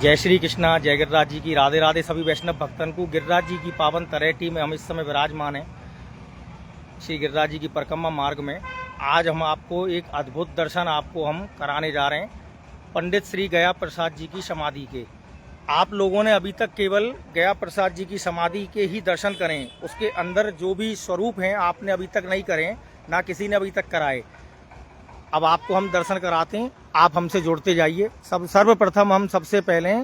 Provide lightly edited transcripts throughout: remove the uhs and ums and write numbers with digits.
जय श्री कृष्णा, जय गिरिराज जी की। राधे राधे सभी वैष्णव भक्तन को। गिरिराज जी की पावन तरेटी में हम इस समय विराजमान हैं, श्री गिरिराज जी की परिक्रमा मार्ग में। आज हम आपको एक अद्भुत दर्शन आपको हम कराने जा रहे हैं, पंडित श्री गया प्रसाद जी की समाधि के। आप लोगों ने अभी तक केवल गया प्रसाद जी की समाधि के ही दर्शन करें, उसके अंदर जो भी स्वरूप हैं आपने अभी तक नहीं करे, ना किसी ने अभी तक कराए। अब आपको हम दर्शन कराते हैं, आप हमसे जुड़ते जाइए। सर्वप्रथम हम सबसे पहले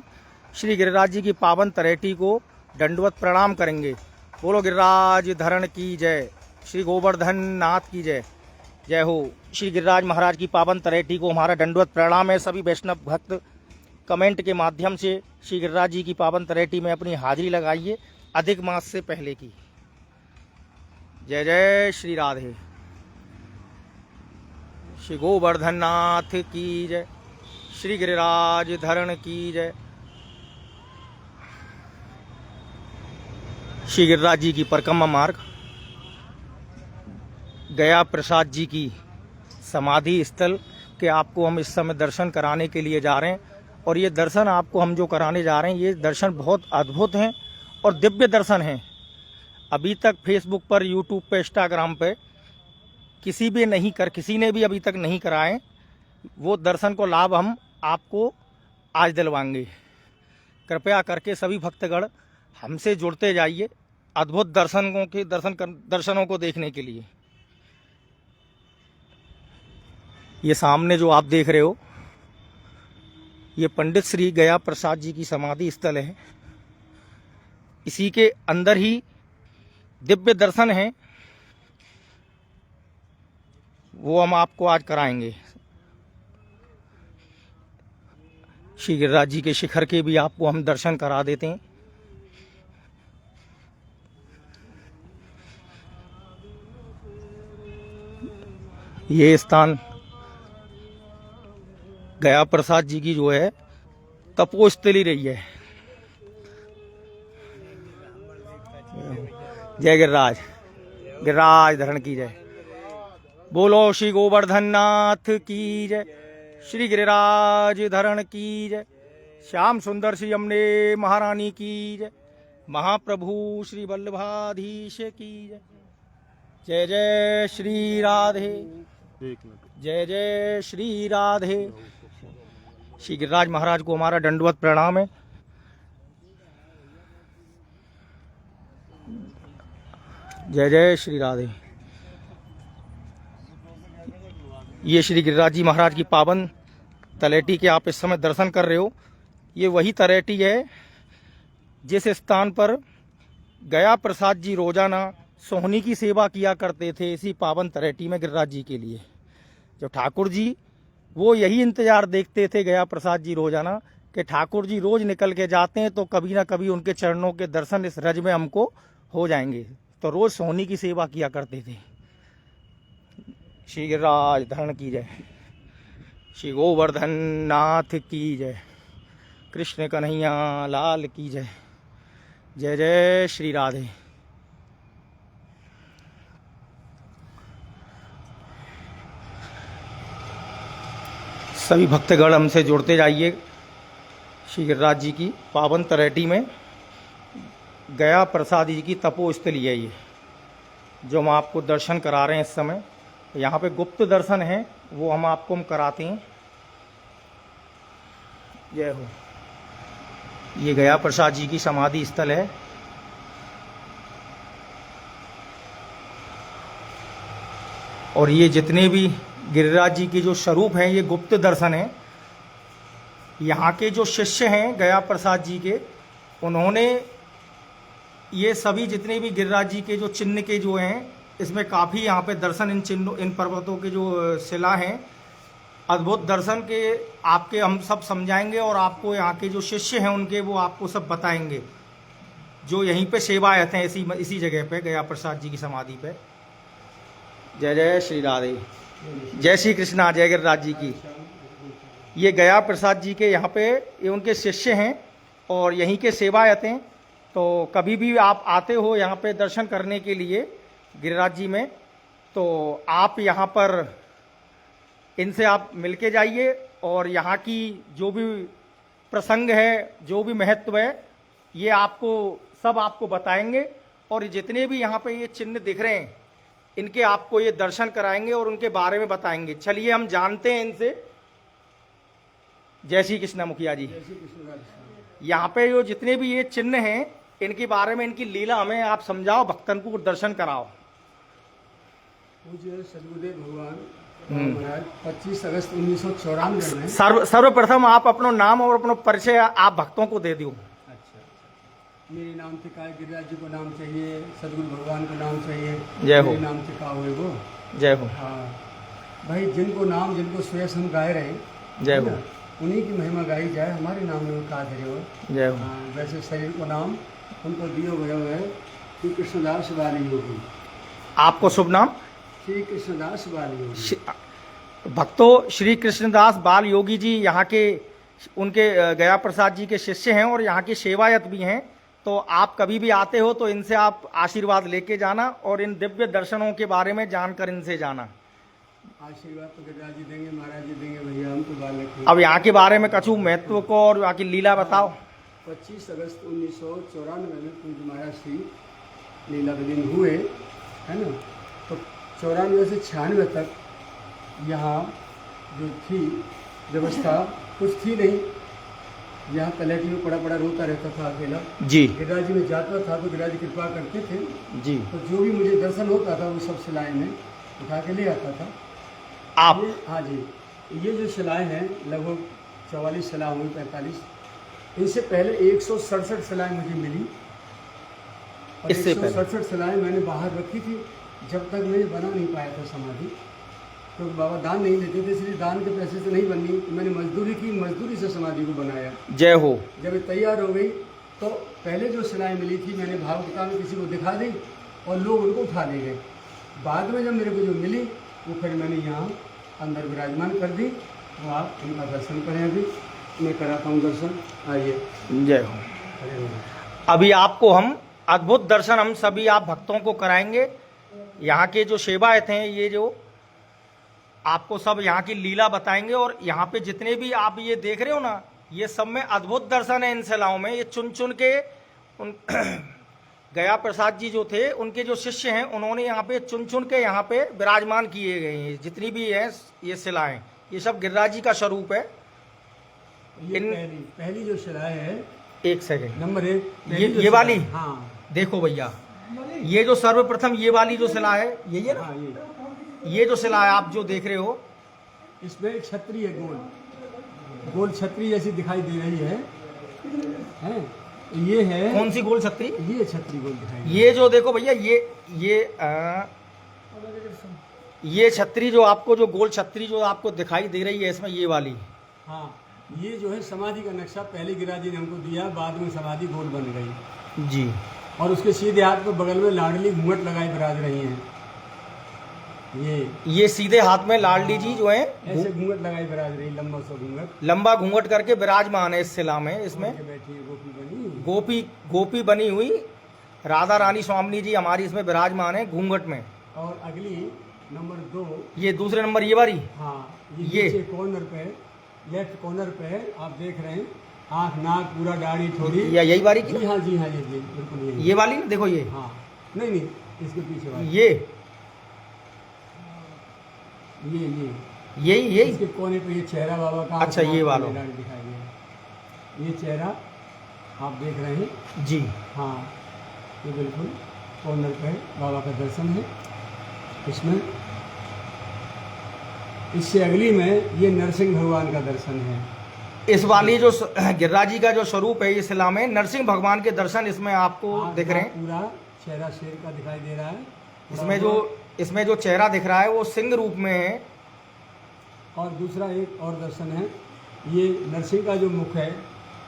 श्री गिरिराज जी की पावन तरेटी को दंडवत प्रणाम करेंगे। बोलो गिरिराज धरण की जय, श्री गोवर्धन नाथ की जय। जय हो। श्री गिरिराज महाराज की पावन तरेटी को हमारा दंडवत प्रणाम है। सभी वैष्णव भक्त कमेंट के माध्यम से श्री गिरिराज जी की पावन तरेटी में अपनी हाजिरी लगाइए, अधिक मास से पहले की। जय जय श्री राधे। श्री गोवर्धन नाथ की जय, श्री गिरिराज धरण की जय। श्री गिरिराज जी की परिक्रमा मार्ग, गया प्रसाद जी की समाधि स्थल के आपको हम इस समय दर्शन कराने के लिए जा रहे हैं। और ये दर्शन आपको हम जो कराने जा रहे हैं, ये दर्शन बहुत अद्भुत हैं और दिव्य दर्शन हैं। अभी तक फेसबुक पर, यूट्यूब पे, इंस्टाग्राम पे किसी ने भी अभी तक नहीं कराए, वो दर्शन को लाभ हम आपको आज दिलवाएंगे। कृपया करके सभी भक्तगण हमसे जुड़ते जाइए अद्भुत दर्शनों को देखने के लिए। ये सामने जो आप देख रहे हो, ये पंडित श्री गया प्रसाद जी की समाधि स्थल है। इसी के अंदर ही दिव्य दर्शन हैं, वो हम आपको आज कराएंगे। श्री गिरिराज जी के शिखर के भी आपको हम दर्शन करा देते हैं। ये स्थान गया प्रसाद जी की जो है तपोस्थली रही है। जय गिरिराज, गिरिराज धरण की जय। बोलो श्री गोवर्धन नाथ की जय, श्री गिरिराज धरण की जय। श्याम सुंदर श्री यमुने महारानी की जय। महाप्रभु श्री वल्लभाधीश की जय। जय जय श्री राधे, जय जय श्री राधे। श्री गिरिराज महाराज को हमारा दंडवत प्रणाम है। जय जय श्री राधे। ये श्री गिरिराज जी महाराज की पावन तलेटी के आप इस समय दर्शन कर रहे हो। ये वही तलेटी है जिस स्थान पर गया प्रसाद जी रोजाना सोहनी की सेवा किया करते थे, इसी पावन तलेटी में गिरिराज जी के लिए। जो ठाकुर जी, वो यही इंतजार देखते थे गया प्रसाद जी रोजाना, कि ठाकुर जी रोज निकल के जाते हैं तो कभी ना कभी उनके चरणों के दर्शन इस रज में हमको हो जाएंगे। तो रोज सोहनी की सेवा किया करते थे। श्री गिरिराज धरण की जय, श्री गोवर्धन नाथ की जय, कृष्ण कन्हैया लाल की जय। जय जय श्री राधे। सभी भक्तगण हमसे जुड़ते जाइए। श्री गिरिराज जी की पावन तरेटी में गया प्रसाद जी की तपोस्थली है ये, जो हम आपको दर्शन करा रहे हैं इस समय। यहाँ पे गुप्त दर्शन है, वो हम आपको कराते हैं। जय हो। ये गया प्रसाद जी की समाधि स्थल है। और ये जितने भी गिरिराज जी के जो स्वरूप हैं, ये गुप्त दर्शन है। यहाँ के जो शिष्य हैं गया प्रसाद जी के, उन्होंने ये सभी जितने भी गिरिराज जी के जो चिन्ह के जो हैं, इसमें काफ़ी यहाँ पे दर्शन, इन चिन्हों, इन पर्वतों के जो शिला हैं, अद्भुत दर्शन के आपके हम सब समझाएंगे। और आपको यहाँ के जो शिष्य हैं उनके, वो आपको सब बताएंगे, जो यहीं पे सेवायत हैं इसी जगह पे गया प्रसाद जी की समाधि पे। जय जय श्री राधे, जय श्री कृष्णा, जय गिरिराज जी की। ये गया प्रसाद जी के यहाँ पे ये उनके शिष्य हैं और यहीं के सेवायत हैं। तो कभी भी आप आते हो यहाँ पे दर्शन करने के लिए गिरिराज जी में, तो आप यहाँ पर इनसे आप मिल के जाइए। और यहाँ की जो भी प्रसंग है, जो भी महत्व है, ये आपको सब आपको बताएंगे। और जितने भी यहाँ पे ये चिन्ह दिख रहे हैं, इनके आपको ये दर्शन कराएंगे और उनके बारे में बताएंगे। चलिए हम जानते हैं इनसे। जय श्री कृष्ण मुखिया जी। यहाँ पे जो जितने भी ये चिन्ह हैं, इनके बारे में, इनकी लीला हमें आप समझाओ, भक्तन को दर्शन कराओ। पूज्य सदगुरुदेव भगवान महाराज 25 अगस्त 1994 में। सर्वप्रथम आप अपना नाम और अपना परिचय आप भक्तों को दे दो। अच्छा, मेरे नाम से काय गिरिराज जी को नाम चाहिए, सदगुरु भगवान को नाम चाहिए। जय हो। मेरे नाम से का हुए वो। जय हो। हाँ भाई, जिनको नाम, जिनको श्रेयस हम गाए रहे, जय हो, उन्हीं की महिमा गाई जाए, हमारे नाम में का धरे हो। जय हो। वैसे शरीर को नाम हमको दियो गया है श्री कृष्णदास बाली योगी। आपको शुभ नाम? श्री कृष्णदास बाल योगी। भक्तों, श्री कृष्णदास बाल योगी जी यहाँ के, उनके गया प्रसाद जी के शिष्य हैं और यहाँ के सेवायत भी हैं। तो आप कभी भी आते हो तो इनसे आप आशीर्वाद लेके जाना और इन दिव्य दर्शनों के बारे में जानकर इनसे जाना। आशीर्वाद तो गिरिराज जी देंगे, महाराज जी देंगे, भैया हम तो बाल रखेंगे। अब यहाँ के बारे में कछु महत्व को और यहाँ की लीला बताओ। 25 अगस्त 1994 में पूज्य महाराज श्री लीला के दिन हुए, है ना। तो 94 से 96 तक यहाँ जो थी व्यवस्था कुछ थी नहीं। यहाँ तलहटी में पड़ा पड़ा रोता रहता था अकेला जी। गिरिराज जी में जाता था तो गिरिराज जी कृपा करते थे जी। तो जो भी मुझे दर्शन होता था वो सब शिलाएँ में उठा के ले आता था आप? हाँ जी। ये जो शिलाएँ हैं लगभग 44 शिला हुई, 45। इनसे पहले 167 शिलाएँ मुझे मिली और 167 शिलाएँ मैंने बाहर रखी थी जब तक मैं बना नहीं पाया था समाधि। तो बाबा दान नहीं देते थे, इसलिए दान के पैसे से नहीं बननी, मैंने मजदूरी की, मजदूरी से समाधि को बनाया। जय हो। जब ये तैयार हो गई तो पहले जो शिलाएँ मिली थी मैंने भाव किताब में किसी को दिखा दी और लोग उनको उठा ले गए। बाद में जब मेरे को जो मिली वो फिर मैंने यहाँ अंदर विराजमान कर दी। तो आप इनका दर्शन करें, अभी मैं कराता हूँ दर्शन, आइए। जय हो। अभी आपको हम अद्भुत दर्शन हम सभी आप भक्तों को कराएंगे। यहाँ के जो सेवायत हैं, ये जो आपको सब यहाँ की लीला बताएंगे और यहाँ पे जितने भी आप ये देख रहे हो ना, ये सब में अद्भुत दर्शन है इन शिलाओं में। ये चुन चुन के उन गया प्रसाद जी जो थे, उनके जो शिष्य हैं, उन्होंने यहाँ पे चुन चुन के यहाँ पे विराजमान किए गए हैं। जितनी भी है ये शिलाएं, ये सब गिरिराज जी का स्वरूप है। पहली जो शिला है, एक सेकंड, नंबर 1 ये वाली। हाँ देखो भैया, ये जो सर्वप्रथम ये वाली जो शिला है, ये ना, हाँ, ये जो शिला है आप जो देख रहे हो, इसमें छतरी है, गोल छतरी जैसी दिखाई दे रही है। ये है कौन सी गोल छतरी? ये छतरी गोल दिखाई। ये जो देखो भैया, ये छतरी जो आपको, जो गोल छतरी जो आपको दिखाई दे रही है, इसमें ये वाली। हाँ, ये जो है समाधि का नक्शा पहले गिरिराज जी ने हमको दिया, बाद में समाधि गोल बन गई जी। और उसके सीधे हाथ को बगल में लाडली घूंघट लगाई विराज रही हैं। ये सीधे हाथ में लाडली जी जो है ऐसे घूंघट लगाई विराज रही, लंबा सा घूंघट, लंबा घूंघट करके विराजमान है इस शिला में। इसमें बैठी गोपी बनी, गोपी बनी हुई राधा रानी स्वामी जी हमारी इसमें विराजमान है घूंघट में। और अगली नंबर 2, ये दूसरे नंबर ये वाली। हाँ, ये कॉर्नर पे, लेफ्ट कॉर्नर पे आप देख रहे हैं, आँख, नाक, पूरा दाढ़ी थोड़ी, या यही वाली की? जी हाँ, जी हाँ, ये बिल्कुल ये वाली ना, देखो ये। हाँ, नहीं इसके पीछे वाली, ये इसके कोने पे ये चेहरा बाबा का। अच्छा, ये वाला दिखाई दे, ये चेहरा आप देख रहे हैं जी। हाँ, ये बिल्कुल कॉर्नर पे बाबा का दर्शन है। इसमें इससे अगली में ये नरसिंह भगवान का दर्शन है। इस वाली जो गिरिराज जी का जो स्वरूप है, इस शिला में नरसिंह भगवान के दर्शन इसमें आपको दिख रहे हैं। पूरा चेहरा शेर का दिखाई दे रहा है। इसमें जो चेहरा दिख रहा है वो सिंह रूप में है। और दूसरा एक और दर्शन है, ये नरसिंह का जो मुख है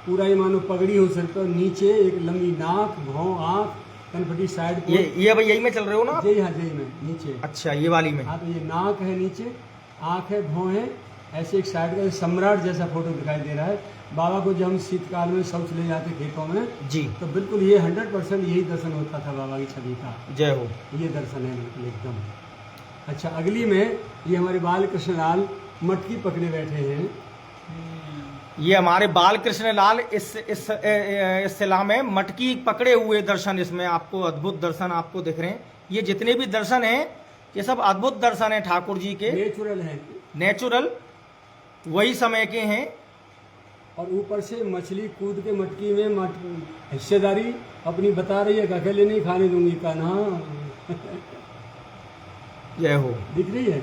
पूरा ये मानो पगड़ी हो सकता है, नीचे एक लंबी नाक, भौं, आँख, कनपटी साइड। ये भाई यही में चल रहे हो ना? जी हाँ, जी में नीचे। अच्छा, ये वाली में। हाँ, तो ये नाक है, नीचे आँख है, भौं है, ऐसे एक साइड का सम्राट जैसा फोटो दिखाई दे रहा है। बाबा को जब हम शीतकाल में शौच ले जाते खेतों में जी, तो बिल्कुल ये 100% यही दर्शन होता था बाबा की छवि का। जय हो। ये दर्शन है बिल्कुल एकदम। अच्छा, अगली में ये हमारे बाल कृष्ण लाल मटकी पकड़े बैठे हैं। ये हमारे बाल कृष्ण लाल इस शिला में मटकी पकड़े हुए दर्शन, इसमें आपको अद्भुत दर्शन आपको दिख रहे हैं। ये जितने भी दर्शन हैं ये सब अद्भुत दर्शन हैं ठाकुर जी के, नेचुरल है नेचुरल वही समय के हैं। और ऊपर से मछली कूद के मटकी में हिस्सेदारी अपनी बता रही है कि अकेले नहीं खाने दूंगी का ना। जय हो। दिख रही है।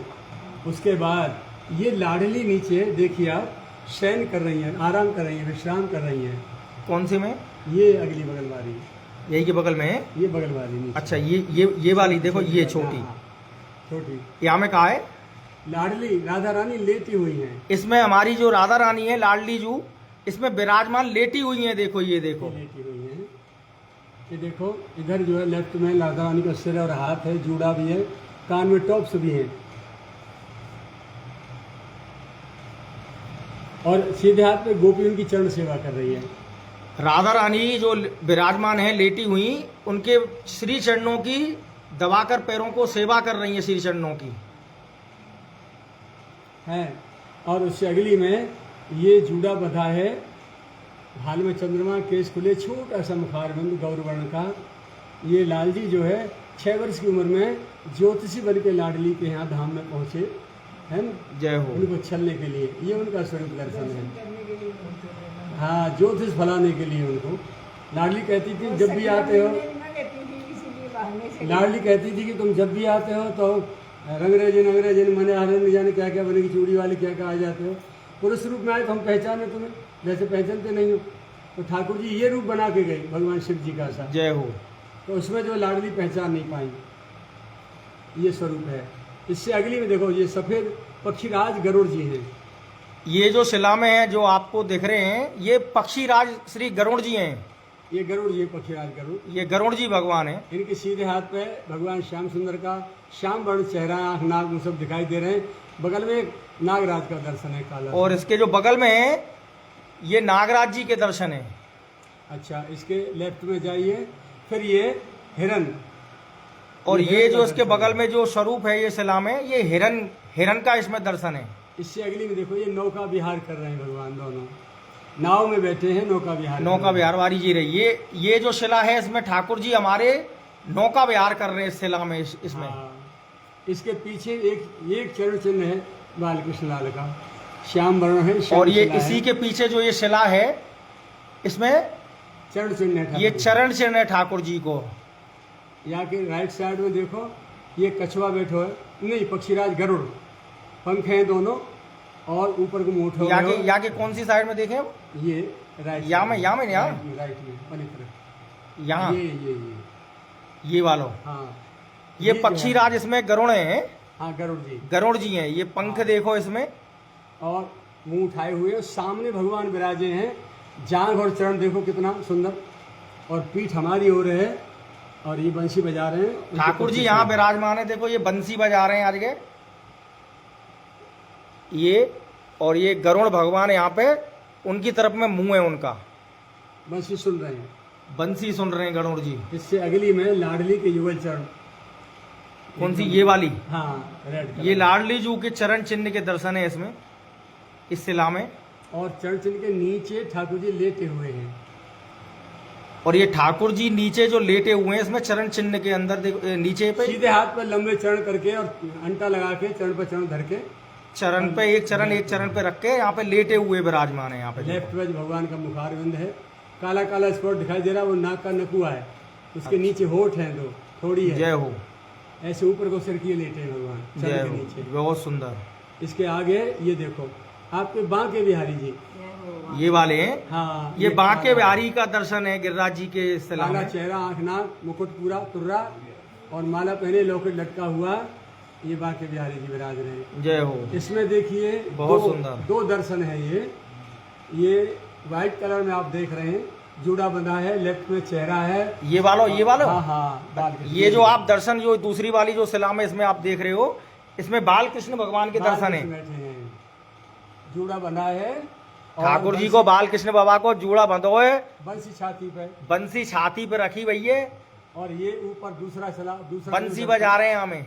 उसके बाद ये लाडली नीचे देखिए आप शयन कर रही हैं, आराम कर रही हैं, विश्राम कर रही हैं। कौन सी में? ये अगली बगल वाली, यही के बगल में है। ये बगल वाली नीचे। अच्छा, ये वाली देखो, ये छोटी, हाँ, छोटी। यहाँ में कहा है लाडली राधा रानी लेटी हुई हैं। इसमें हमारी जो राधा रानी है लाडली जू इसमें विराजमान लेटी हुई है। देखो ये देखो, लेटी हुई हैं। ये देखो इधर जो है लेफ्ट में राधा रानी का सिर और हाथ है, जूड़ा भी है, कान में टॉप्स भी है, और सीधे हाथ में गोपी उनकी चरण सेवा कर रही है। राधा रानी जो विराजमान है लेटी हुई, उनके श्री चरणों की दबाकर पैरों को सेवा कर रही है, श्री चरणों की है। और उससे अगली में ये जूड़ा बंधा है, भाल में चंद्रमा, केस खुले, छोटा सा मुखारबंद गौरवर्ण का। ये लाल जी जो है 6 वर्ष की उम्र में ज्योतिषी बन के लाडली के यहाँ धाम में पहुँचे, है ना। जय हो। उनको छलने के लिए ये उनका स्वरूप दर्शन है। हाँ, ज्योतिष फैलाने के लिए उनको लाडली कहती थी जब भी आते हो, लाडली कहती थी कि तुम जब भी आते हो तो रंगरेजन मने हरन जाने क्या क्या बनेगी, चूड़ी वाले क्या क्या आ जाते हो। पुरुष रूप में आए तो हम पहचाने तुम्हें, जैसे पहचानते नहीं हो। तो ठाकुर जी ये रूप बना के गए भगवान शिव जी का सा। जय हो। तो उसमें जो लाडली पहचान नहीं पाई, ये स्वरूप है। इससे अगली में देखो ये सफेद पक्षीराज गरुड़ जी हैं। ये जो शिला में है जो आपको दिख रहे हैं ये पक्षीराज श्री गरुड़ जी हैं। ये गरुड़ जी, पक्षीराज गरुड़, ये गरुड़ जी भगवान है। इनके सीधे हाथ पे भगवान श्याम सुंदर का श्याम वर्ण चेहरा, आँख नाक वो सब दिखाई दे रहे हैं। बगल में एक नागराज का दर्शन है काला। और इसके जो बगल में है ये नागराज जी के दर्शन है। अच्छा, इसके लेफ्ट में जाइए, फिर ये हिरन, और ये जो इसके दर्शन बगल में जो स्वरूप है ये शिला में, ये हिरन का इसमें दर्शन है। इससे अगली में देखो ये नौका विहार कर रहे हैं भगवान, दोनों नाव में बैठे हैं, नौका विहार। नौका विहार वाली जी रही ये जो शिला है इसमें ठाकुर जी हमारे नौका विहार कर रहे हैं इस शिला में। इसमें हाँ, इसके पीछे एक चरण चिन्ह है बालकृष्ण लाल का, श्याम वर्ण है, श्याम और ये शिला इसी है। के पीछे जो ये शिला है इसमें चरण चिन्ह है। ये चरण चिन्ह है ठाकुर जी को। यहाँ के राइट साइड में देखो ये कछुआ बैठो है, नहीं पक्षीराज गरुड़, पंख हैं दोनों, और ऊपर को मुंह उठा हुआ है। यहाँ के कौन सी साइड में देखें? ये राइट, यहाँ में राइट में वाली तरफ, यहाँ ये वालो। हाँ, ये जो पक्षीराज इसमें गरुड़ हैं। हाँ गरुड़ जी हैं। ये पंख देखो इसमें, और मुंह उठाए हुए, सामने भगवान विराजे हैं। जांघ और चरण देखो कितना सुंदर, और पीठ हमारी ओर है, और ये बंसी बजा रहे हैं। ठाकुर जी यहाँ विराजमान है। देखो ये बंसी बजा रहे हैं आज के ये, और ये गरुड़ भगवान यहाँ पे उनकी तरफ में मुंह है उनका, बंसी सुन रहे हैं, बंसी सुन रहे हैं गरुड़ जी। इससे अगली में लाडली के युगल चरण। कौन सी? ये वाली। हाँ, रेड कलर। ये लाडली जू के चरण चिन्ह के दर्शन है इसमें, इस शिला में। और चरण चिन्ह के नीचे ठाकुर जी लेटे हुए हैं, और ये ठाकुर जी नीचे जो लेटे हुए हैं इसमें चरण चिन्ह के अंदर देखो, नीचे पे सीधे हाथ पर लंबे चरण करके और अंटा लगा के चरण पर चरण धर के, चरण पे एक चरण पे रख के यहाँ पे लेटे हुए विराजमान है। यहाँ पे लेफ्ट में भगवान का मुखारविंद है, काला काला स्पॉट दिखाई दे रहा है, वो नाक का नकुआ है, उसके नीचे होठ है, दो थोड़ी है। जय हो। ऐसे ऊपर को सिर किए लेटे हैं भगवान, जय चरण के हो। नीचे। बहुत सुंदर। इसके आगे ये देखो आपके बांके बिहारी जी, ये वाले हैं। हाँ, ये बांके बिहारी का दर्शन है गिरिराज जी के शिला काला में। चेहरा, आंख नाक, मुकुट पूरा तुर्रा, और माला पहने, लॉकेट लटका हुआ, ये बांके बिहारी जी विराज रहे हैं। जय हो। इसमें देखिए बहुत सुंदर दो दर्शन है। ये व्हाइट कलर में आप देख रहे हैं, जूड़ा बंधा है, लेफ्ट में चेहरा है। ये वालो हाँ हाँ, बाल ये जो आप दर्शन जो दूसरी वाली जो शिला में इसमें आप देख रहे हो, इसमें बाल कृष्ण भगवान के दर्शन है। बैठे हैं, जूड़ा बंधा है, ठाकुर जी को बाल कृष्ण बाबा को जूड़ा बंधो है, बंसी छाती पे, बंसी छाती पे रखी हुई है, और ये ऊपर दूसरा बंसी बजा रहे हैं हमें।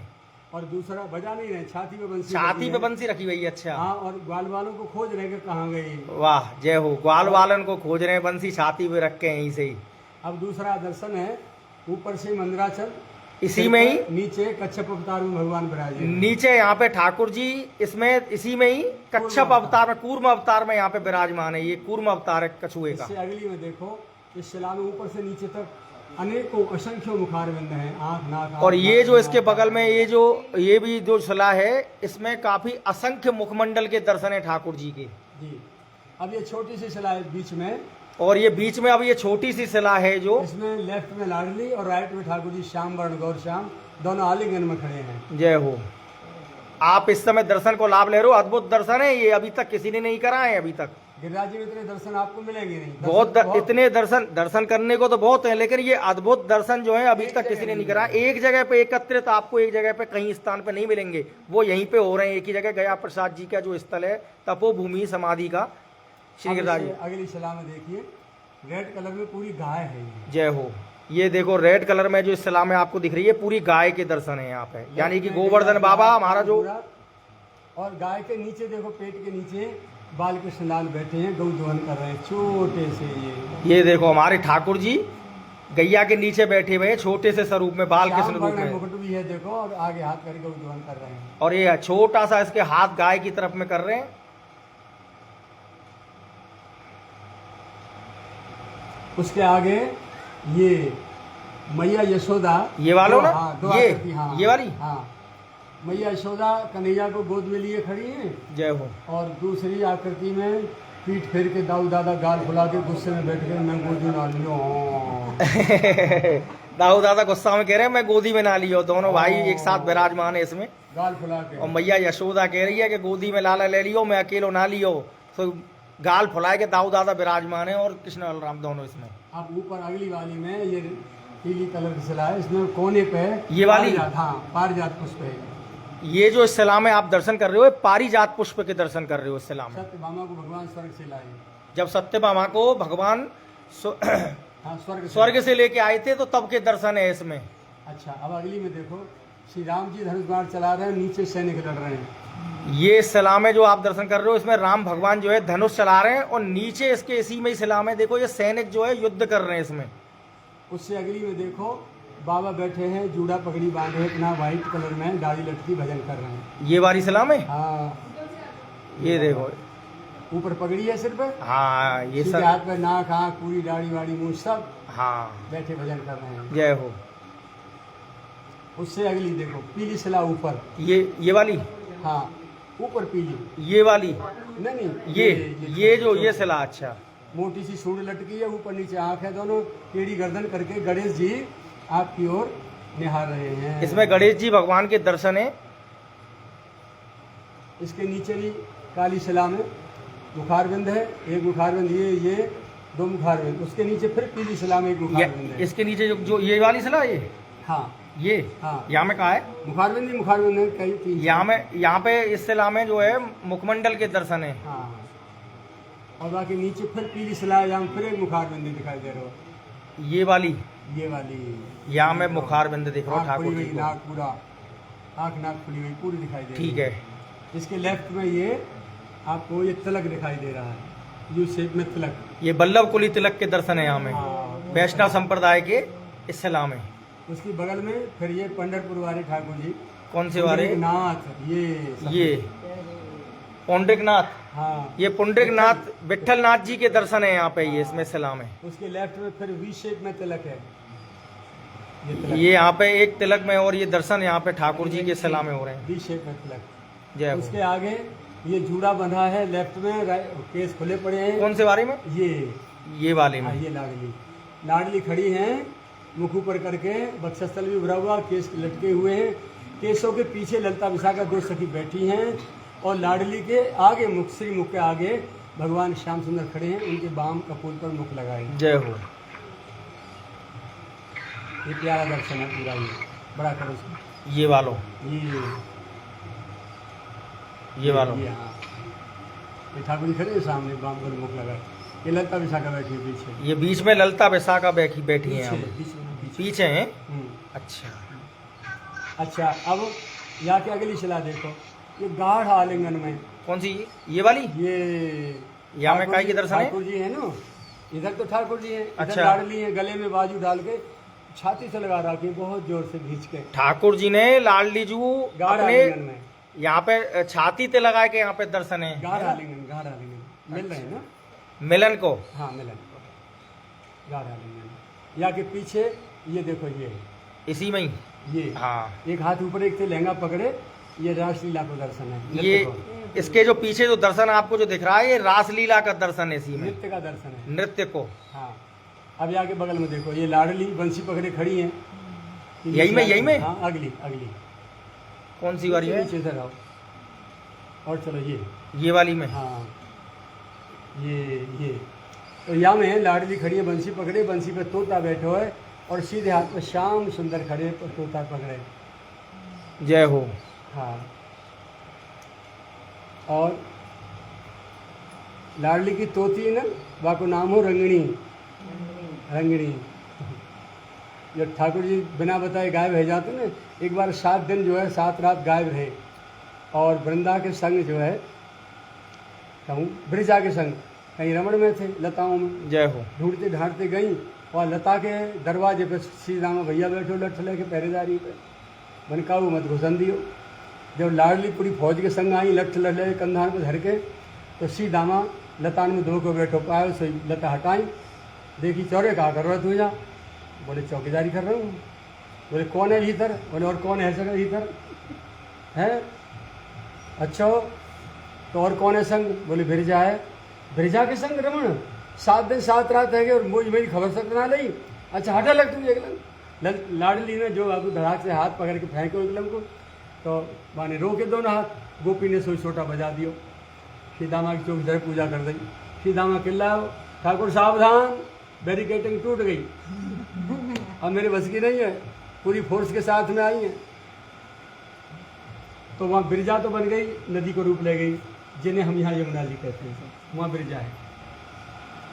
और दूसरा बजा नहीं रहे, छाती पे बंसी छाती लगी पे है। बंसी रखी हुई है। अच्छा, हाँ, और ग्वाल वालों को खोज रहे कि कहाँ गई। वाह, जय हो। ग्वाल वालन को खोज रहे हैं, बंसी छाती पे रख के यहीं से ही। अब दूसरा दर्शन है, ऊपर से मंदिराचल, इसी में ही नीचे कच्छप अवतार में भगवान विराजे। नीचे यहाँ पे ठाकुर जी इसमें इसी में ही कच्छप अवतार में, कूर्म अवतार में यहाँ पे विराजमान है। ये कूर्म अवतार है कछुए का। इससे अगली में देखो, इस शिला में ऊपर से नीचे तक अनेकों असंख्य मुखारविंद हैं, आंख नाक। और ये जो इसके बगल में ये भी जो शिला है, इसमें काफी असंख्य मुखमंडल के दर्शन है ठाकुर जी के। जी, अब ये छोटी सी शिला है बीच में, और ये बीच में अब ये छोटी सी शिला है जो इसमें लेफ्ट में लाडली और राइट में ठाकुर जी श्याम वर्ण गौर श्याम दोनों आलिंगन में खड़े हैं। जय हो। आप इस समय दर्शन को लाभ ले रहे हो। अद्भुत दर्शन है ये, अभी तक किसी ने नहीं करा है अभी तक। गिरिराज जी में इतने दर्शन आपको मिलेंगे नहीं। इतने दर्शन करने को तो बहुत है, लेकिन ये अद्भुत दर्शन जो है अभी तक किसी ने नहीं करा। एक जगह पे एकत्रित आपको एक जगह पे कहीं स्थान पे नहीं मिलेंगे, वो यहीं पे हो रहे हैं एक ही जगह। गया प्रसाद जी का जो स्थल है, तपोभूमि समाधि का, श्री गिरिराज जी। अगली शिला में देखिए, रेड कलर में पूरी गाय है। जय हो। ये देखो रेड कलर में जो इस शिला में आपको दिख रही है, पूरी गाय के दर्शन है यहाँ पे, यानी कि गोवर्धन बाबा हमारा जो। और गाय के नीचे देखो, पेट के नीचे बाल कृष्ण लाल बैठे हैं, गौ दोहन कर रहे हैं, छोटे से। ये देखो हमारे ठाकुर जी गैया के नीचे बैठे हुए छोटे से स्वरूप में, बाल कृष्ण रूप में। मुकुट भी है देखो, और आगे हाथ करके गौ दोहन कर रहे हैं। और ये छोटा सा इसके हाथ गाय की तरफ में कर रहे हैं। उसके आगे ये मैया यशोदा, ये वालों ना, ये वाली। हाँ, मैया यशोदा कन्हैया को गोद में लिए खड़ी हैं। जय हो। और दूसरी आकृति में पीठ फेर के दाऊ दादा गाल फुला के गुस्से में बैठ के मैं गोदी ना लियो। दाऊ दादा गुस्सा में कह रहे हैं मैं गोदी में ना लियो। दोनों भाई एक साथ विराजमान है इसमें, गाल फुला के। और मैया यशोदा कह रही है कि गोदी में लाला ले लियो, मैं अकेलो ना लियो। तो गाल फुलाए के दाऊ दादा विराजमान है, और कृष्ण बलराम दोनों इसमें। अब ऊपर अगली वाली में ये पीली कलर की शिला है, इसमें कोने पे ये वाली, हाँ, पारिजात पुष्प है। ये जो इस शिला में आप दर्शन कर रहे हो, पारिजात पुष्प के दर्शन कर रहे हो इस शिला में। सत्यभामा को भगवान स्वर्ग से लाए। जब सत्यभामा को भगवान हाँ, स्वर्ग से लेके आए थे, तो तब के दर्शन है इसमें। अच्छा, अब अगली में देखो, श्री राम जी धनुष बाण चला रहे हैं, नीचे सैनिक लड़ रहे हैं। ये शिला में जो आप दर्शन कर रहे हो, इसमें राम भगवान जो है धनुष चला रहे हैं, और नीचे इसके इसी में शिला में देखो ये सैनिक जो है युद्ध कर रहे हैं इसमें। उससे अगली में देखो, बाबा बैठे हैं, जूड़ा पगड़ी बांधे, इतना व्हाइट कलर में दाढ़ी लटकी भजन कर रहे हैं। ये वाली शिला में, हाँ, ये देखो ऊपर पगड़ी है सिर पे। हाँ, ये सब हाथ पे नाक आँख पूरी दाढ़ी वाड़ी मुँह सब, हाँ, बैठे भजन कर रहे हैं। जय हो। उससे अगली देखो, पीली शिला ऊपर, ये वाली, हाँ, ऊपर पीली। ये वाली नहीं, ये जो ये शिला, अच्छा, मोटी सी सूंड लटकी है, ऊपर नीचे आँख है, दोनों टेढ़ी गर्दन करके गणेश जी आपकी ओर निहार रहे हैं। इसमें गणेश जी भगवान के दर्शन है। इसके नीचे भी काली शिला में मुखारविंद है, एक मुखारविंद, ये दो मुखारविंद। उसके नीचे फिर पीली शिला में एक मुखारविंद है। इसके नीचे जो ये वाली शिला, ये, हाँ, ये, हाँ, यहाँ में कहा है मुखारविंद ही मुखारविंद है, कई तीन। यहाँ पे इस शिला में जो है मुखमंडल के दर्शन है। हाँ, और बाकी नीचे फिर पीली शिला है, यहाँ फिर एक मुखारविंद दिखाई दे रहा हो। ये वाली, यहाँ में मुखारविंद दिख रहा है ठाकुर जी को। नाक पूरा, आँख नाक खुली हुई पूरी दिखाई दे रही है। ठीक है। इसके लेफ्ट में ये आपको ये तिलक दिखाई दे रहा है, यू शेप में तिलक। ये बल्लभ कुली तिलक के दर्शन है यहाँ में, वैष्णव संप्रदाय के इस शिला में। उसकी बगल में फिर ये पंढरपुर वाले ठाकुर जी। कौन से वाले? नाथ, ये पुंडरीकनाथ। हाँ, ये पुंडरीकनाथ विठल नाथ जी के दर्शन है यहाँ पे, ये इसमें शिला में। उसके लेफ्ट में फिर वी शेप में तिलक है, ये यहाँ पे एक तिलक में, और ये दर्शन यहाँ पे ठाकुर जी के शिला में हो रहे हैं, वी शेप में तिलक। जय। उसके आगे ये जूड़ा बंधा है लेफ्ट में, केस खुले पड़े हैं। कौन से वाले में? ये वाले में। ये लाडली खड़ी हैं, मुख ऊपर करके, वक्षस्थल भी भरा हुआ, केस लटके हुए हैं। केसों के पीछे ललता विशाखा दो सखी बैठी हैं, और लाडली के आगे मुख, श्री मुख के आगे भगवान श्याम सुंदर खड़े हैं, उनके बाम कपूर पर मुख लगाए। जय हो। ये प्यारा दर्शन है पूरा, ये बड़ा करो। ये वालों, ये वालों, हाँ, ये ठाकुर जी खड़े हैं सामने, बाम पर मुख लगाए। ये ललता विशाखा बैठी है पीछे, ये बीच में ललता विशाखा बैठी है, पीछे पीछे हैं। हम्म। अच्छा, अच्छा, अब यहाँ की अगली शिला देखो, ये गाढ़ आलिंगन में। कौन सी? ये वाली? ये यहाँ में काय के दर्शन है? ठाकुर जी है ना, इधर तो ठाकुर जी हैं, इधर अच्छा। लाडली है, गले में बाजू डाल के छाती से लगा रखी है, बहुत जोर से खींच के। ठाकुर जी ने लाडली जू गाढ़ अपने आलिंगन में, यहाँ पे छाती ते लगा के यहाँ पे दर्शन है। गाढ़ आलिंगन मिल रहे हैं ना, मिलन को। हाँ मिलन को गाढ़ आलिंगन। यहाँ के पीछे ये देखो, ये इसी में ही। ये हाँ, एक हाथ ऊपर एक थे लहंगा पकड़े, ये रासलीला को दर्शन है। ये इसके जो पीछे जो दर्शन आपको जो दिख रहा है, ये रासलीला का दर्शन है, इसी में नृत्य का दर्शन है, नृत्य को। हाँ। अब यहाँ के बगल में देखो, ये लाडली बंसी पकड़े खड़ी हैं। यही में? हाँ, अगली कौन सी वाली है? नीचे इधर आओ और चलो, ये वाली में। हाँ, ये तो यहाँ में लाडली खड़ी है, बंसी पकड़े, बंसी पे तोता बैठो है, और सीधे हाथ में श्याम सुंदर खड़े पर तोता पकड़े। जय हो। हाँ, और लाडली की तोती है ना, वाको नाम हो रंगणी। जब ठाकुर जी बिना बताए गायब रह जाते ना, एक बार 7 दिन जो है 7 रात गायब रहे, और वृंदा के संग जो है कहूँ ब्रिजा के संग कहीं रमण में थे, लताओं में। जय हो। ढूंढते ढांढते गई, और लता के दरवाजे पे श्री रामा भैया बैठो लठ लेके पहरेदारी पे, मैंने कहा वो मत घुसन दियो। जब लाडली पूरी फौज के संग आई, लठ ले कंधा पे धर के, तो श्री दामा लतान में धो के बैठो, पायो से लता हटाई, देखी चौरे कहा कर रहा तू जा? बोले चौकीदारी कर रहा हूँ। बोले कौन है भीतर? बोले और कौन है सर भीतर है? अच्छा, तो और कौन है संग? बोले बिरजा है। बिरजा के संग रमण 7 दिन 7 रात है, और मुझ मेरी खबर सक ना ली। अच्छा हटा लग तुम एकदम। लाडली ने जो आपको धड़ाक से हाथ पकड़ के फेंको एकदम को, तो माने रोके दोनों हाथ। गोपी ने सोई छोटा बजा दियो, सीदामा की चौक इधर पूजा कर दी। सीदामा चिल्लाओ, ठाकुर सावधान, बैरिकेटिंग टूट गई, अब मेरे बस की नहीं है, पूरी फोर्स के साथ में आई है। तो वहाँ बिरजा तो बन गई, नदी को रूप ले गई, जिन्हें हम यहाँ यमुना जी कहते हैं, वहाँ बिरजा है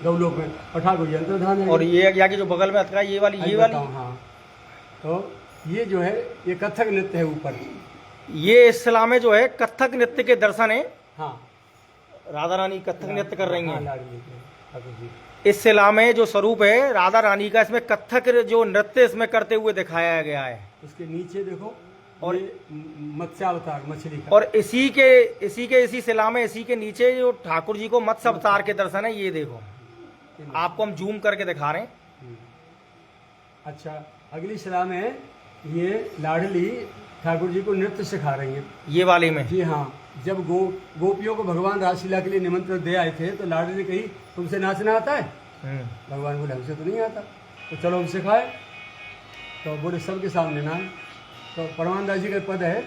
गौलोक में, और ठाकुर जी अंतर्धान है। और ये यहाँ की जो बगल में अतरा, ये वाली हाँ, तो ये जो है ये कथक नृत्य है ऊपर। ये इस शिला में जो है कथक नृत्य के दर्शन है। हाँ, राधा रानी कथक नृत्य कर रही हैं। ठाकुर जी इस शिला में जो स्वरूप है राधा रानी का, इसमें कथक जो नृत्य इसमें करते हुए दिखाया गया है। उसके नीचे देखो, और मत्स्यावतार मछली का, और इसी शिला में इसी के नीचे जो ठाकुर जी को मत्स्य अवतार के दर्शन है, ये देखो आपको हम जूम करके दिखा रहे हैं। अच्छा, अगली शिला में ये लाडली ठाकुर जी को नृत्य सिखा रही हैं, ये वाले में। जी हाँ, जब गोपियों को भगवान रासलीला के लिए निमंत्रण दे आए थे, तो लाडली ने कही तुमसे नाचना आता है? भगवान बोले हमसे तो नहीं आता। तो चलो हम सिखाए। तो बोले सबके सामने ना। तो परमानंद जी का पद है,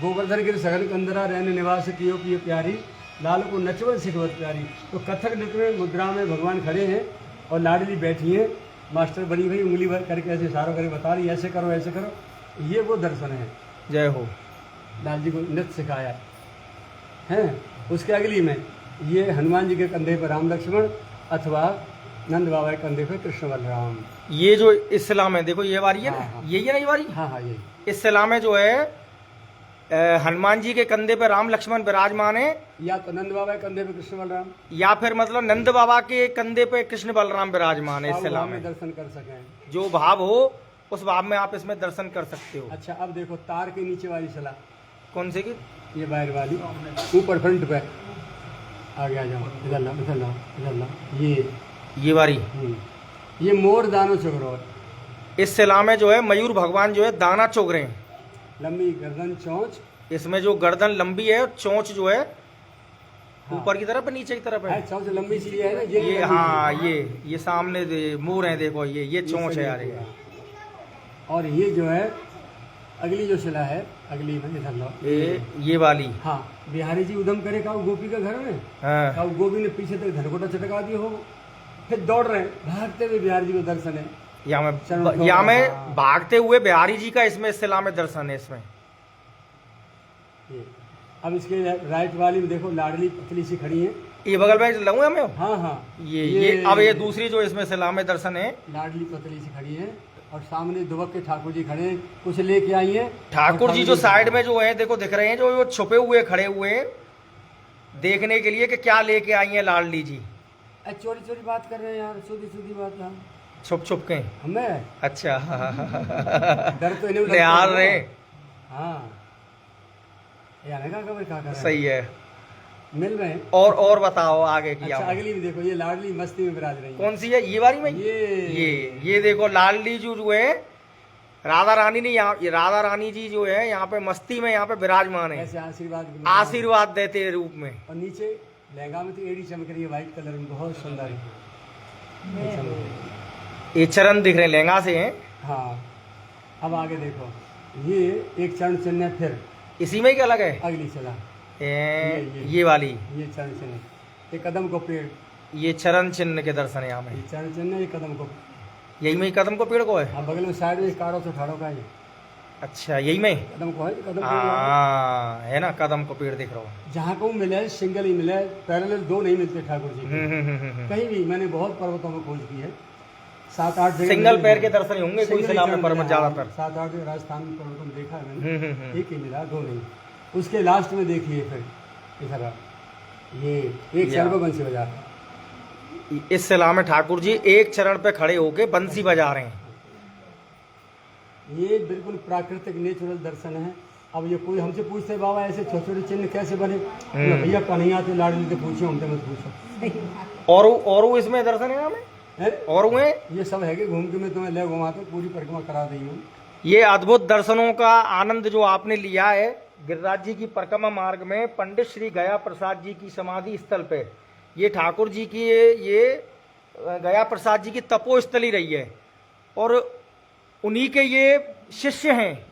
गोवर्धन गिर सगल कंदरा रहने निवास कियो पियो प्यारी, लाल को नचवत सिखवत प्यारी। तो कथक नृत्य में मुद्रा में भगवान खड़े हैं, और लाडली बैठी है, मास्टर बनी हुई उंगली भर करके ऐसे इशारों करके बता रही ऐसे करो ऐसे करो। ये वो दर्शन है। जय हो। लाल जी को नृत्य सिखाया है। उसके अगली में ये हनुमान जी के कंधे पर राम लक्ष्मण, अथवा नंद बाबा के कंधे पर कृष्ण बलराम। ये जो इस शिला में देखो, ये वाली है ना, हाँ। यही है ना ये वाली? हाँ हाँ, यही। इस शिला में जो है हनुमान जी के कंधे पे राम लक्ष्मण विराजमान है, या तो नंद बाबा के कंधे पे कृष्ण बलराम, या फिर मतलब नंद बाबा के कंधे पे कृष्ण बलराम विराजमान है। इस शिला में दर्शन कर सकें, जो भाव हो उस भाव में आप इसमें दर्शन कर सकते हो। अच्छा, अब देखो तार के नीचे वाली शिला, कौन से की? ये बाहर वाली, ऊपर फ्रंट पे आगे आ जाओ, इधर लाओ इधर लाओ इधर लाओ, ये वाली। ये मोर दानो चुग रहा है। इस शिला में जो है मयूर भगवान जो है दाना चुग रहे हैं। लंबी गर्दन चोंच, इसमें जो गर्दन लंबी है, चोंच जो है ऊपर की तरफ है, नीचे की तरफ है। चोंच लंबी सी है ना, ये हाँ, ये सामने मोर है, देखो ये चोंच है यार। और ये जो है अगली जो शिला है, अगली में इधर लो, ये वाली। हाँ, बिहारी जी उधम करे का गोपी का घर में, हाँ। गोपी ने पीछे तक धरकोटा चटका दिया हो, फिर दौड़ रहे भागते हुए बिहारी जी को दर्शन है। यहाँ में भागते हुए बिहारी जी का इसमें शिला में दर्शन है। इसमें अब इसके राइट वाली में देखो लाडली पतली सी खड़ी है, ये बगल में लगूंगा मैं। हाँ हाँ, ये अब ये दूसरी जो इसमें शिला में दर्शन है, लाडली पतली सी खड़ी है, और सामने दुबक के ठाकुर जी खड़े हैं, कुछ लेके आई हैं। ठाकुर जी जो साइड में जो है देखो दिख रहे हैं, जो वो छुपे हुए खड़े हुए हैं देखने के लिए कि क्या लेके आई हैं लाडली जी। चोरी चोरी बात कर रहे हैं यार, सीधी सीधी बात है। छुप छुप के हमें अच्छा डर तो इन्हें निहार रहे। हाँ ये आने का खबर क्या कर रहे हैं? सही है, मिल रहे हैं। और बताओ आगे की। अच्छा अगली भी देखो, ये लाडली मस्ती में विराज रही है। कौन सी है ये वाली में? ये देखो लाडली जो है राधा रानी ने यहाँ, राधा रानी जी जो है यहाँ पे मस्ती में यहाँ पे विराजमान है, ऐसे आशीर्वाद देते रूप में। और नीचे लहंगा में तो एड़ी चमक रही है व्हाइट कलर में, बहुत सुंदर है। ये चरण दिख रहे हैं लहंगा से हैं। हाँ अब आगे देखो, ये एक चरण चिन्ह है, फिर इसी में ही अलग है अगली चला ये वाली, ये चरण चिन्ह, ये कदम को पेड़, ये चरण चिन्ह के दर्शन है यहाँ में। ये चरण चिन्ह, ये कदम को, यही में कदम को पेड़ को है। हाँ बगल में साइड में काड़ो से ठाड़ो का है। अच्छा यही में कदम को है, कदम हाँ है ना, कदम को पेड़ दिख रहा हूँ। जहाँ को मिले सिंगल ही मिले, पैरेलल दो नहीं मिलते ठाकुर जी के। कहीं भी मैंने बहुत पर्वतों में खोज की है, 7-8 जगह सिंगल पैर के दर्शन ही होंगे कोई से नाम में पर्वत ज्यादातर। 7-8 जगह राजस्थान में पर्वतों में देखा है मैंने, एक ही मिला, दो नहीं। उसके लास्ट में देखिए फिर इधर ये एक चरण पे बंसी बजा रहे हैं। इस सिला में ठाकुर जी एक चरण पे खड़े होके बंसी बजा रहे हैं। ये बिल्कुल प्राकृतिक नेचुरल दर्शन है। अब ये कोई हमसे पूछते बाबा ऐसे छोटे छोटे चिन्ह कैसे बने, भैया कन्हैया तो लाडली से पूछो, हमसे मत पूछो। और वो इसमें दर्शन है हमें, और हुए ये सब है कि घूम के मैं तुम्हें ले घुमाता, पूरी परिक्रमा करा दी हूँ। ये अद्भुत दर्शनों का आनंद जो आपने लिया है गिरिराज जी की परिक्रमा मार्ग में, पंडित श्री गया प्रसाद जी की समाधि स्थल पे, ये ठाकुर जी की ये गया प्रसाद जी की तपोस्थली रही है और उन्हीं के ये शिष्य हैं।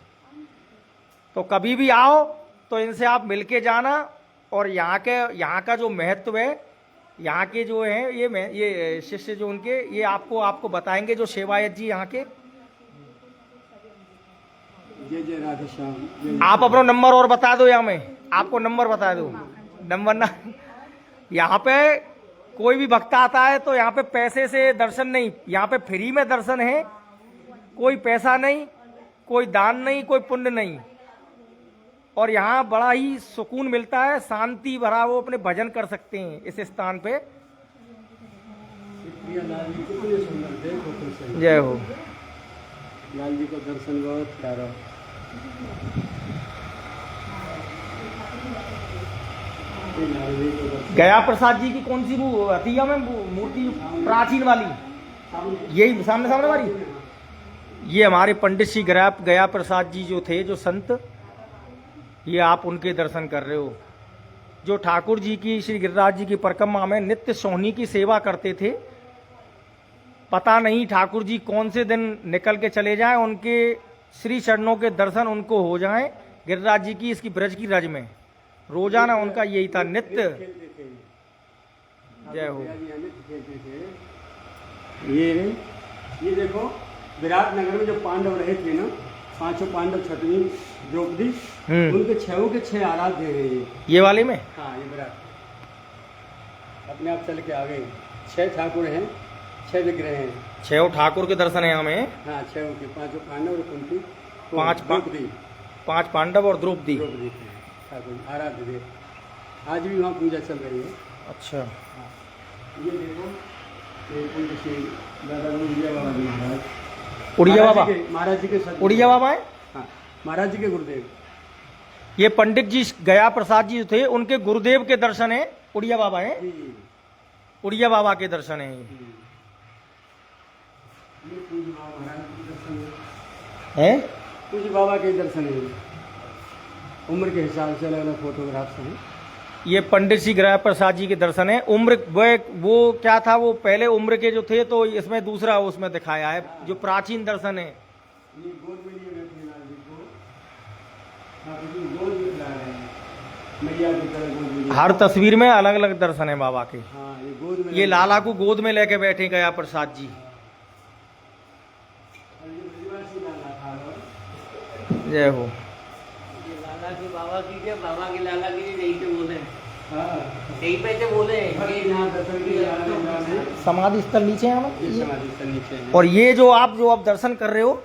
तो कभी भी आओ तो इनसे आप मिलके जाना, और यहाँ का जो महत्व है, यहाँ के जो है ये शिष्य जो उनके, ये आपको बताएंगे जो सेवायत जी यहाँ के। जय राधे श्याम। आप अपना नंबर और बता दो, यहाँ में आपको नंबर बता दो। नंबर ना, यहाँ पे कोई भी भक्त आता है तो यहाँ पे पैसे से दर्शन नहीं, यहाँ पे फ्री में दर्शन है, कोई पैसा नहीं, कोई दान नहीं, कोई पुण्य नहीं, और यहाँ बड़ा ही सुकून मिलता है, शांति भरा वो अपने भजन कर सकते हैं इस स्थान पे। जय हो। लाल जी को दर्शन बहुत प्यारा। गया प्रसाद जी की कौन सी वो हथिया में मूर्ति प्राचीन वाली, यही सामने वाली, ये हमारे पंडित श्री गया प्रसाद जी जो थे, जो संत, ये आप उनके दर्शन कर रहे हो, जो ठाकुर जी की, श्री गिरिराज जी की परिक्रमा में नित्य सोहनी की सेवा करते थे। पता नहीं ठाकुर जी कौन से दिन निकल के चले जाएं, उनके श्री चरणों के दर्शन उनको हो जाएं गिरिराज जी की इसकी ब्रज की रज में। रोजाना उनका यही था नित्य। जय हो। ये देखो विराट नगर में जो पांडव रहे थे ना, 5 पांडव, छठवीं द्रौपदी, उनके 6 के 6 आराध्य है ये वाले में। हाँ ये विराट अपने आप चल के आ गए। 6 ठाकुर हैं, 6 विग्रह हैं, 6 ठाकुर के दर्शन है हमें। हाँ 6 के, 5 पांडव और कुंती, 5 पांडव और द्रौपदी ठाकुर आराध्य थे। आज भी वहाँ पूजा चल रही है। अच्छा हाँ। ये देखो दादा उड़िया बाबा जी महाराज, उड़िया बाबा महाराज जी के उड़िया बाबा है। हाँ महाराज जी के गुरुदेव। ये पंडित जी गया प्रसाद जी थे, उनके गुरुदेव के दर्शन है, उड़िया बाबा है, उड़िया बाबा के दर्शन है। पूज्य बाबा के दर्शन है। उम्र के हिसाब से अलग अलग फोटोग्राफ्स हैं। ये पंडित श्री गया प्रसाद जी के दर्शन है। उम्र वो क्या था, वो पहले उम्र के जो थे, तो इसमें दूसरा उसमें दिखाया है जो प्राचीन दर्शन है। ये गोद में लिए बैठे लाल जी को, गोद में ला रहे हैं, मैया की तरह गोद में। हर तस्वीर में अलग अलग दर्शन है बाबा के। हाँ ये गोद में, ये लाला को गोद में लेके बैठे गया प्रसाद जी। जय हो। लाला की बाबा की, क्या बाबा की लाला की नहीं तो बोले। यही पे थे बोले यहाँ दर्शन के लिए आने समाधि स्थल नीचे है ये समाधि स्थल नीचे है। और ये जो आप दर्शन कर रहे हो,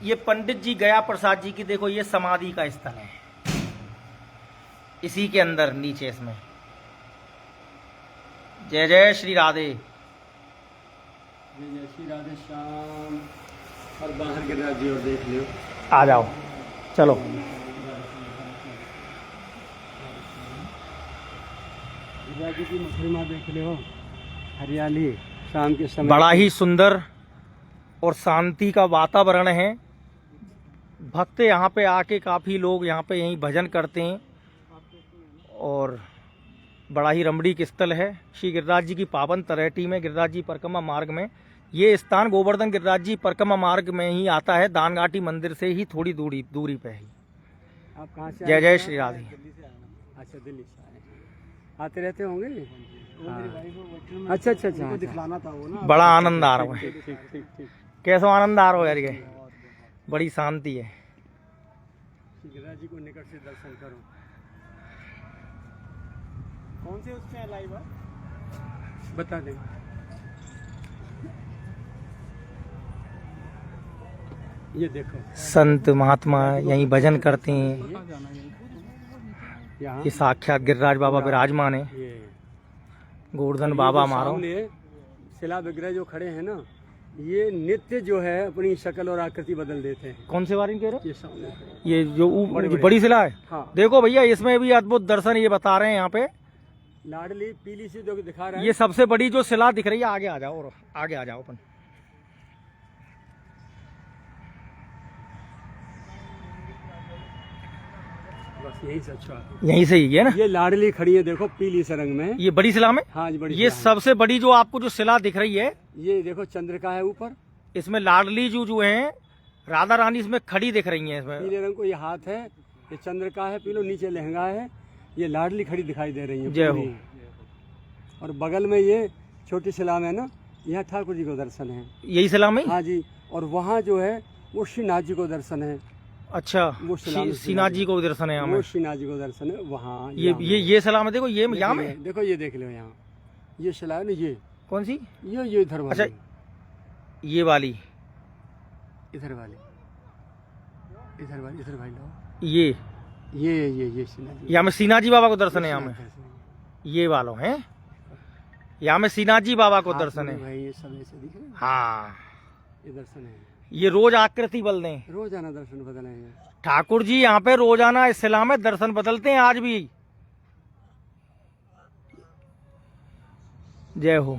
ये पंडित जी गया प्रसाद जी की, देखो ये समाधि का स्थल है, इसी के अंदर नीचे इसमें। जय जय श्री राधे। जय श्री राधे श्याम। और बाहर गिरिराज जी और देख लियो। आ जाओ चलो। गिरिराज जी की महिमा देख लियो, हरियाली शाम के समय। बड़ा ही सुंदर और शांति का वातावरण है। भक्त यहाँ पे आके काफ़ी लोग यहाँ पे यहीं भजन करते हैं और बड़ा ही रमणीक स्थल है। श्री गिरिराज जी की पावन तलहटी में, गिरिराज जी परिक्रमा मार्ग में, ये स्थान गोवर्धन गिरिराज जी परिक्रमा मार्ग में ही आता है, दानघाटी मंदिर से ही थोड़ी दूरी पे है। आप कहाँ से? जय जय श्री राधे। अच्छा, दिल्ली से आए, आते रहते होंगे। अच्छा अच्छा अच्छा, दिखलाना था वो ना। बड़ा आनंद आ रहा है। ठीक ठीक ठीक। कैसा आनंद आ रहा है यार, ये बड़ी शांति है। गिरिराज जी को निकट से दर्शन करो। कौन से उसमें लाइव है बता दें। ये देखो संत महात्मा यहीं भजन करते हैं। यहाँ ये साक्षात गिरिराज बाबा विराजमान है। ये गोवर्धन बाबा मारो। सामने शिला विग्रह जो खड़े हैं ना, ये नित्य जो है अपनी शक्ल और आकृति बदल देते हैं। कौन से बारे में कह रहे ये सामने हो? ये जो बड़ी शिला है। हाँ, देखो भैया, इसमें भी अद्भुत दर्शन ये बता रहे हैं। यहाँ पे लाडली पीली सी जो दिखा रहा है, ये सबसे बड़ी जो शिला दिख रही है। आगे आ जाओ और आगे आ जाओ अपन। बस यही से अच्छा है। यहीं से ही है ना। ये लाडली खड़ी है, देखो पीली से रंग में। ये बड़ी शिला में। हाँ जी, बड़ी ये शिला है। सबसे बड़ी जो आपको जो शिला दिख रही है, ये देखो चंद्रिका है ऊपर। इसमें लाडली जो है राधा रानी इसमें खड़ी दिख रही है। इसमें पीले रंग को ये हाथ है, ये चंद्रिका है, पीलो नीचे लहंगा है, ये लाडली खड़ी दिखाई दे रही है। जय हो। पूरी। और बगल में ये छोटी शिला में ना, यहाँ ठाकुर जी को दर्शन है। यही शिला में। हाँ जी। और वहाँ जो है वो श्रीनाथ जी को दर्शन है। अच्छा, वो शिला में श्रीनाथ जी को दर्शन है यहाँ वो में। श्रीनाथ जी को दर्शन है वहाँ। ये शिला में देखो, ये यहाँ में देखो, ये देख लो यहाँ, ये शिला है ना, ये कौन सी? ये इधर वाली। अच्छा, ये वाली, इधर वाली, इधर वाली, इधर भाई लो। ये श्रीनाथ जी। यहाँ में श्रीनाथ जी बाबा को दर्शन है। यहाँ में ये वालों है, यहाँ में श्रीनाथ जी बाबा को दर्शन है। भाई ये सब ऐसे दिख रहे हैं। हाँ, ये दर्शन है। ये रोज आकृति बदल दें। रोजाना दर्शन बदले हैं ठाकुर जी यहाँ पे रोजाना इस शिला में दर्शन बदलते हैं आज भी। जय हो।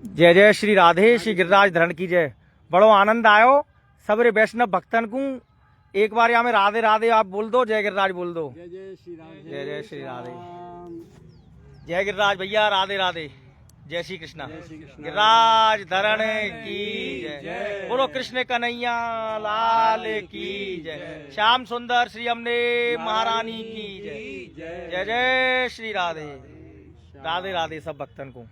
जय जय श्री राधे। श्री गिरिराज धरण की जय। बड़ो आनंद आयो सबरे वैष्णव भक्तन को। एक बार यहाँ में राधे राधे आप बोल दो, जय गिरिराज बोल दो। जय जय श्री राधे। जय जय श्री राधे। जय गिरिराज भैया, राधे राधे। जय श्री कृष्णा। गिरिराज धरण की जय। बोलो कृष्ण कन्हैया लाल की जय। श्याम सुंदर श्री अम्बे महारानी की जय। जय जय श्री राधे। राधे राधे सब भक्तन को।